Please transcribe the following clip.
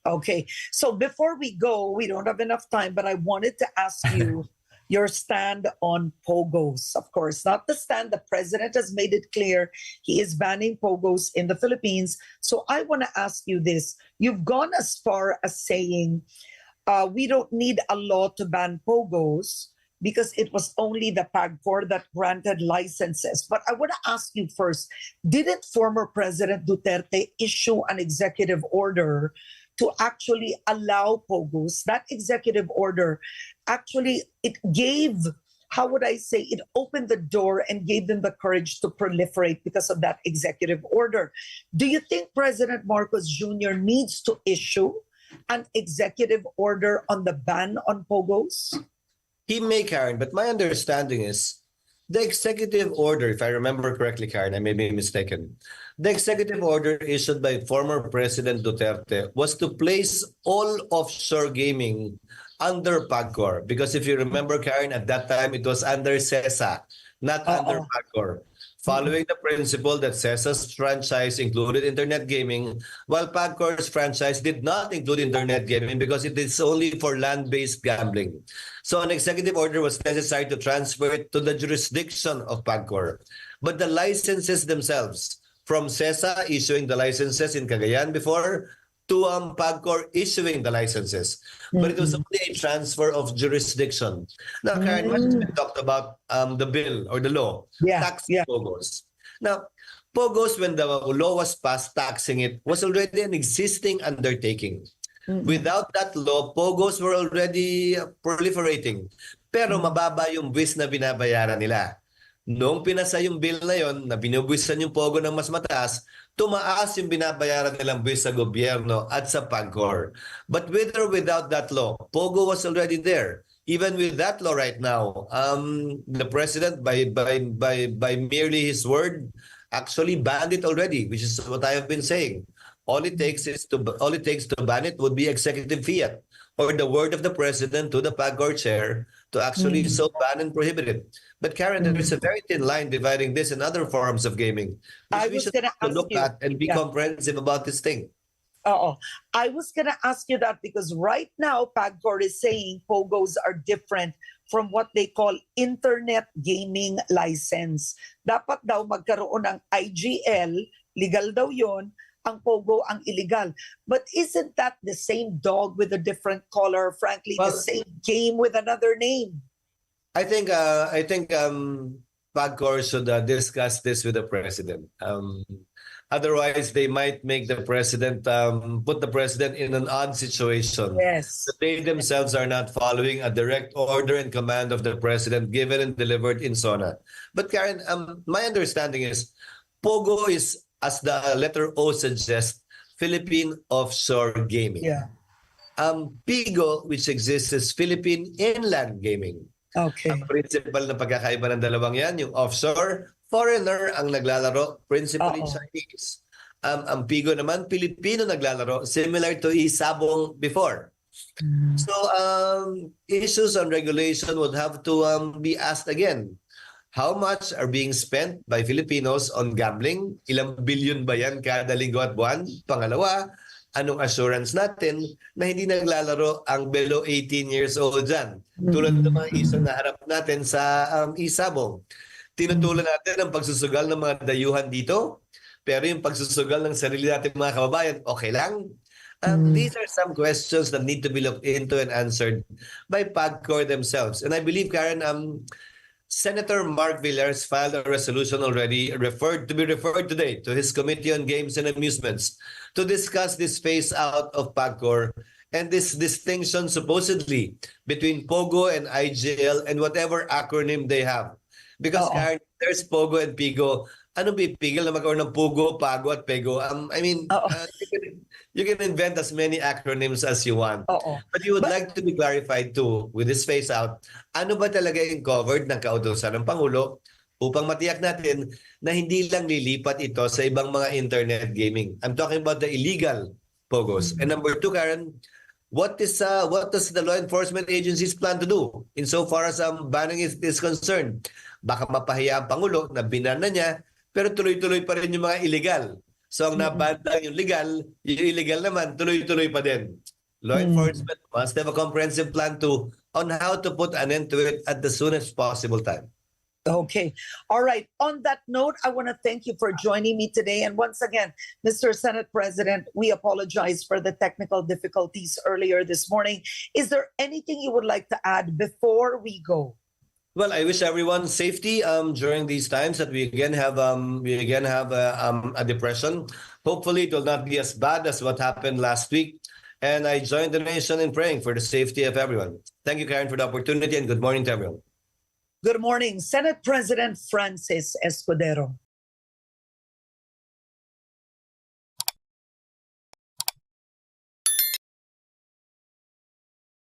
Okay. So before we go, we don't have enough time, but I wanted to ask you your stand on POGOs. Of course, not the stand. The president has made it clear he is banning POGOs in the Philippines. So I want to ask you this. You've gone as far as saying we don't need a law to ban POGOs because it was only the PAGCOR that granted licenses. But I want to ask you first, didn't former President Duterte issue an executive order to actually allow POGOs? That executive order, actually, it gave, how would I say, it opened the door and gave them the courage to proliferate because of that executive order. Do you think President Marcos Jr. needs to issue an executive order on the ban on POGOs? He may, Karen, but my understanding is the executive order, if I remember correctly, Karen, I may be mistaken. The executive order issued by former President Duterte was to place all offshore gaming under PAGCOR. Because if you remember, Karen, at that time, it was under CESA, not under PAGCOR. Following the principle that CESA's franchise included internet gaming, while PAGCOR's franchise did not include internet gaming because it is only for land-based gambling. So an executive order was necessary to transfer it to the jurisdiction of PAGCOR. But the licenses themselves, from CESA issuing the licenses in Cagayan before, to PAGCOR issuing the licenses. But it was only a transfer of jurisdiction. Now, Karen, much has been talked about the bill or the law, taxing POGOs. Now, POGOs, when the law was passed taxing it, was already an existing undertaking. Without that law, POGOs were already proliferating. Pero mababa yung buwis na binabayaran nila. Noong pinasa yung bill na yon, na binubuwisan yung POGO ng mas mataas, tumaas yung binabayaran nilang buwis sa gobyerno at sa PAGCOR. But with or without that law, POGO was already there. Even with that law right now, the president, by merely his word, actually banned it already, which is what I have been saying. All it takes to ban it would be executive fiat, or the word of the president to the PAGCOR chair to actually so ban and prohibit it. But Karen, there is a very thin line dividing this and other forms of gaming, which we should look at and be comprehensive about this thing. I was going to ask you that because right now PAGCOR is saying POGOs are different from what they call internet gaming license. Dapat daw magkaroon ng IGL, legal daw yon, ang POGO ang illegal. But isn't that the same dog with a different color? Frankly, the same game with another name. I think PAGCOR should discuss this with the president. Otherwise, they might make the president put the president in an odd situation. Yes, they themselves are not following a direct order and command of the president given and delivered in SONA. But Karen, my understanding is POGO is, as the letter O suggests, Philippine offshore gaming. PIGO, which exists, is Philippine inland gaming. Okay. Ang principal na pagkakaiba ng dalawang yan, yung offshore, foreigner ang naglalaro, principally Chinese. Ang PIGO naman, Pilipino naglalaro, similar to isabong before. So issues on regulation would have to be asked again. How much are being spent by Filipinos on gambling? Ilang bilyon ba yan kada linggo at buwan? Pangalawa, anong assurance natin na hindi naglalaro ang below 18 years old dyan? Tulad ng mga issue na harap natin sa isabong. Tinutulan natin ang pagsusugal ng mga dayuhan dito, pero yung pagsusugal ng sarili natin mga kababayan, okay lang? These are some questions that need to be looked into and answered by PAGCOR themselves. And I believe, Karen, Senator Mark Villar filed a resolution already referred today to his Committee on Games and Amusements to discuss this phase out of PAGCOR and this distinction supposedly between POGO and IGL and whatever acronym they have. Because Karen, there's POGO and PIGO. Ano pipigil na magkaroon ng POGO, PAGO at PEGO? You can invent as many acronyms as you want. But you would like to be clarified too, with this phase out, ano ba talaga yung covered ng kautusan ng Pangulo upang matiyak natin na hindi lang lilipat ito sa ibang mga internet gaming. I'm talking about the illegal POGOs. And number two, Karen, what does the law enforcement agencies plan to do insofar as banning is concerned? Baka mapahiya ang Pangulo na binan na niya, pero tuloy-tuloy pa rin yung mga illegal. So ang naban lang yung legal, yung illegal naman, tuloy-tuloy pa din. Law enforcement must have a comprehensive plan on how to put an end to it at the soonest possible time. Okay. All right. On that note, I want to thank you for joining me today. And once again, Mr. Senate President, we apologize for the technical difficulties earlier this morning. Is there anything you would like to add before we go? Well, I wish everyone safety during these times that we again have a depression. Hopefully, it will not be as bad as what happened last week. And I join the nation in praying for the safety of everyone. Thank you, Karen, for the opportunity, and good morning to everyone. Good morning, Senate President Pres.Chiz Escodero.